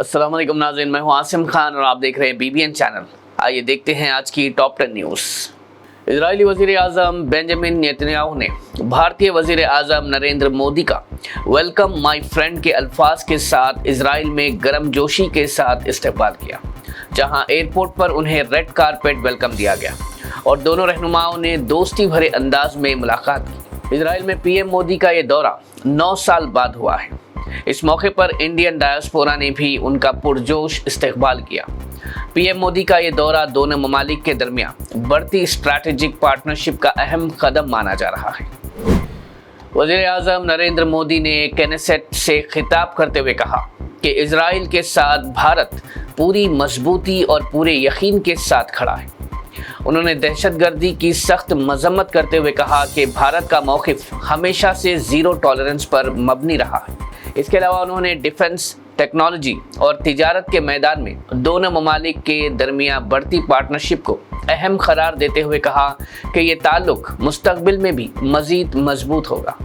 अस्सलाम वालेकुम नाज़रीन, मैं हूं आसिम खान और आप देख रहे हैं BBN चैनल। आइए देखते हैं आज की टॉप 10 न्यूज़। इजरायली वज़ीर आज़म बेंजामिन नेतन्याहू ने भारतीय वज़ीर आज़म नरेंद्र मोदी का वेलकम माय फ्रेंड के अल्फाज के साथ इजराइल में गर्मजोशी के साथ इस्तकबाल किया, जहां एयरपोर्ट पर उन्हें रेड कारपेट वेलकम दिया गया और दोनों रहनुमाओं ने दोस्ती भरे अंदाज में मुलाकात की। इजराइल में PM मोदी का ये दौरा 9 साल बाद हुआ है। इस मौके पर इंडियन डायस्पोरा ने भी उनका पुरजोश इस्तकबाल किया। PM मोदी का ये दौरा दोनों ममालिक के दरमियान बढ़ती स्ट्रैटेजिक पार्टनरशिप का अहम कदम माना जा रहा है। वज़ीर आज़म नरेंद्र मोदी ने केनेसेट से खिताब करते हुए कहा कि इजराइल के साथ भारत पूरी मजबूती और पूरे यकीन के साथ खड़ा है। उन्होंने दहशतगर्दी की सख्त मजम्मत करते हुए कहा कि भारत का मौक़िफ़ हमेशा से ज़ीरो टॉलरेंस पर मबनी रहा है। इसके अलावा उन्होंने डिफेंस, टेक्नोलॉजी और तिजारत के मैदान में दोनों ममालिक के दरमियान बढ़ती पार्टनरशिप को अहम करार देते हुए कहा कि ये ताल्लुक मुस्तकबिल में भी मज़ीद मजबूत होगा।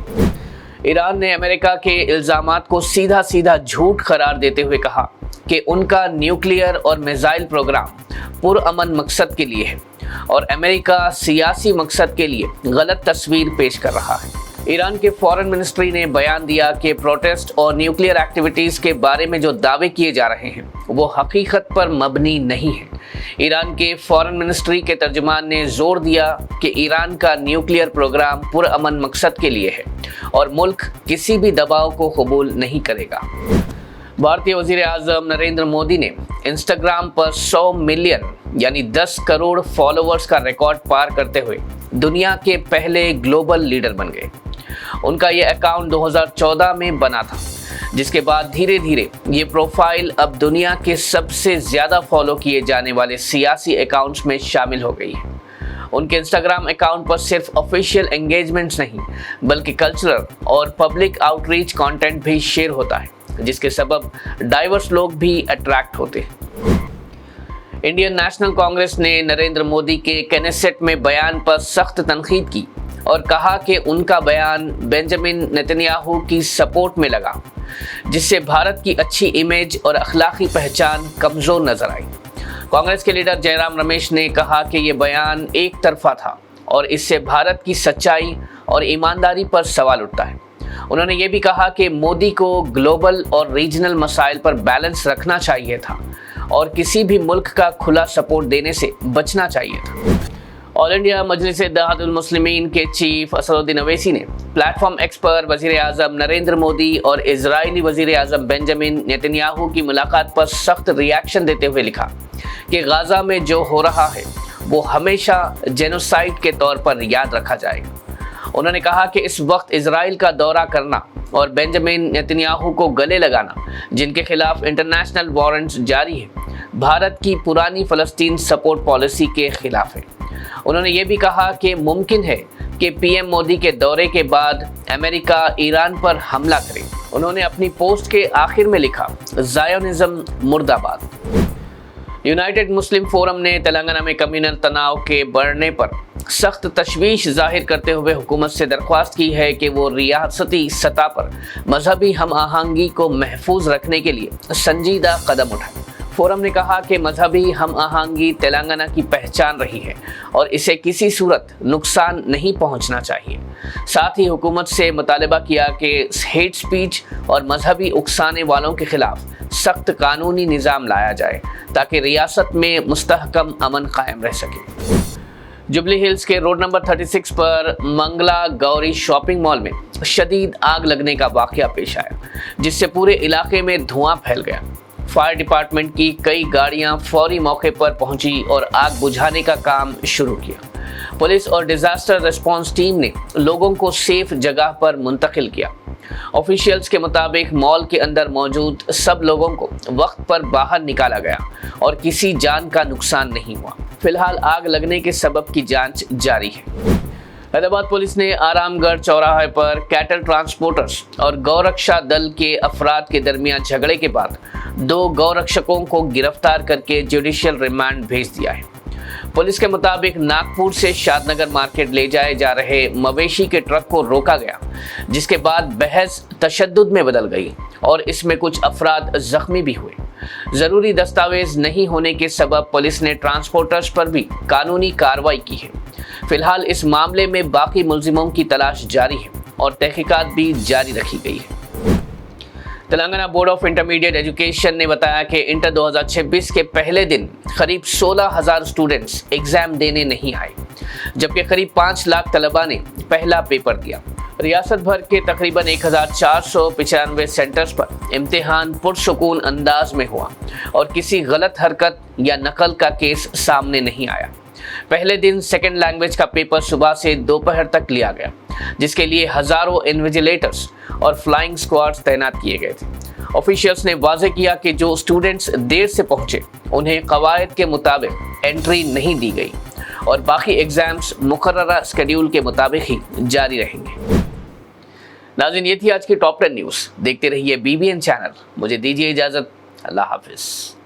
ईरान ने अमेरिका के इल्ज़ामात को सीधा सीधा झूठ करार देते हुए कहा कि उनका न्यूक्लियर और मिसाइल प्रोग्राम पुरअमन मकसद के लिए है और अमेरिका सियासी मकसद के लिए गलत तस्वीर पेश कर रहा है। ईरान के फॉरेन मिनिस्ट्री ने बयान दिया कि प्रोटेस्ट और न्यूक्लियर एक्टिविटीज़ के बारे में जो दावे किए जा रहे हैं वो हकीकत पर मबनी नहीं है। ईरान के फॉरेन मिनिस्ट्री के तर्जुमान ने जोर दिया कि ईरान का न्यूक्लियर प्रोग्राम पुरअमन मकसद के लिए है और मुल्क किसी भी दबाव को कबूल नहीं करेगा। भारतीय वज़ीर आज़म नरेंद्र मोदी ने इंस्टाग्राम पर 100 मिलियन यानी 10 करोड़ फॉलोअर्स का रिकॉर्ड पार करते हुए दुनिया के पहले ग्लोबल लीडर बन गए। उनका ये अकाउंट 2014 में बना था, जिसके बाद धीरे धीरे ये प्रोफाइल अब दुनिया के सबसे ज़्यादा फॉलो किए जाने वाले सियासी अकाउंट्स में शामिल हो गई है। उनके इंस्टाग्राम अकाउंट पर सिर्फ ऑफिशियल एंगेजमेंट्स नहीं बल्कि कल्चरल और पब्लिक आउटरीच कंटेंट भी शेयर होता है, जिसके सबब डाइवर्स लोग भी अट्रैक्ट होते हैं। इंडियन नेशनल कांग्रेस ने नरेंद्र मोदी के केनेसेट में बयान पर सख्त तनकीद की और कहा कि उनका बयान बेंजामिन नेतन्याहू की सपोर्ट में लगा, जिससे भारत की अच्छी इमेज और अखलाकी पहचान कमज़ोर नजर आई। कांग्रेस के लीडर जयराम रमेश ने कहा कि ये बयान एक तरफा था और इससे भारत की सच्चाई और ईमानदारी पर सवाल उठता है। उन्होंने ये भी कहा कि मोदी को ग्लोबल और रीजनल मसाइल पर बैलेंस रखना चाहिए था और किसी भी मुल्क का खुला सपोर्ट देने से बचना चाहिए था। ऑल इंडिया मजलिस-ए-इत्तेहादुल मुस्लिमीन के चीफ असदुद्दीन अवैसी ने प्लेटफॉर्म एक्स पर वज़ीर आज़म नरेंद्र मोदी और इजरायली वज़ीर आज़म बेंजामिन नेतन्याहू की मुलाकात पर सख्त रिएक्शन देते हुए लिखा कि गाज़ा में जो हो रहा है वो हमेशा जेनोसाइड के तौर पर याद रखा जाएगा। उन्होंने कहा कि इस वक्त इजराइल का दौरा करना और बेंजामिन नेतन्याहू को गले लगाना, जिनके खिलाफ इंटरनेशनल वारंट्स जारी है, भारत की पुरानी फ़लस्तीन सपोर्ट पॉलिसी के खिलाफ है। उन्होंने ये भी कहा कि मुमकिन है कि PM मोदी के दौरे के बाद अमेरिका ईरान पर हमला करे। उन्होंने अपनी पोस्ट के आखिर में लिखा, ज़ायोनिज़्म मुर्दाबाद। यूनाइटेड मुस्लिम फोरम ने तेलंगाना में कम्युनल तनाव के बढ़ने पर सख्त तशवीश जाहिर करते हुए हुकूमत से दरख्वास्त की है कि वो रियासती सतह पर मजहबी हम आहंगी को महफूज रखने के लिए संजीदा कदम उठाए। फोरम ने कहा कि मजहबी हम आहंगी तेलंगाना की पहचान रही है और इसे किसी सूरत नुकसान नहीं पहुंचना चाहिए। साथ ही हुकूमत से मुतालबा किया कि हेट स्पीच और मजहबी उकसाने वालों के खिलाफ सख्त कानूनी निज़ाम लाया जाए ताकि रियासत में मुस्तहकम अमन कायम रह सके। जुबली हिल्स के रोड नंबर 36 पर मंगला गौरी शॉपिंग मॉल में शदीद आग लगने का वाक़या पेश आया, जिससे पूरे इलाके में धुआं फैल गया। फायर डिपार्टमेंट की कई गाड़ियां फौरी मौके पर पहुंची और आग बुझाने का काम शुरू किया। पुलिस और डिजास्टर रिस्पांस टीम ने लोगों को सेफ जगह पर मुंतकिल किया। ऑफिशियल्स के मुताबिक मॉल के अंदर मौजूद सब लोगों को वक्त पर बाहर निकाला गया और किसी जान का नुकसान नहीं हुआ। फिलहाल आग लगने के सबब की जांच जारी है। हैदराबाद पुलिस ने आरामगढ़ चौराहे पर कैटल ट्रांसपोर्टर्स और गौरक्षा दल के अफराद के दरमियान झगड़े के बाद 2 गौरक्षकों को गिरफ्तार करके जुडिशियल रिमांड भेज दिया है। पुलिस के मुताबिक नागपुर से शादनगर मार्केट ले जाए जा रहे मवेशी के ट्रक को रोका गया, जिसके बाद बहस तशद्दुद में बदल गई और इसमें कुछ अफराद जख्मी भी हुए। जरूरी दस्तावेज नहीं होने के सबब पुलिस ने ट्रांसपोर्टर्स पर भी कानूनी कार्रवाई की है। फिलहाल इस मामले में बाकी मुलजिमों की तलाश जारी है और तहकीकात भी जारी रखी गई है। Telangana board of intermediate education ने बताया कि इंटर 2026 के पहले दिन करीब 16,000 स्टूडेंट्स एग्जाम देने नहीं आए, जबकि करीब 5 लाख तलबा ने पहला पेपर दिया। रियासत भर के तकरीबन 1495 सेंटर्स पर इम्तिहान पुरसुकून अंदाज में हुआ और किसी गलत हरकत या नकल का केस सामने नहीं आया। पहले दिन सेकेंड लैंग्वेज का पेपर सुबह से दोपहर तक लिया गया, जिसके लिए हजारों इन्विजिलेटर्स और फ्लाइंग स्क्वाड्स तैनात किए गए थे। ऑफिशियल्स ने वाज़ेह किया कि जो स्टूडेंट्स देर से पहुंचे उन्हें कवायद के मुताबिक एंट्री नहीं दी गई और बाकी एग्जाम्स मुकर्ररा शेड्यूल के मुताबिक ही जारी रहेंगे। नाज़रीन, ये थी आज की टॉप 10 न्यूज़। देखते रहिए BBN चैनल। मुझे दीजिए इजाज़त। अल्लाह हाफिज़।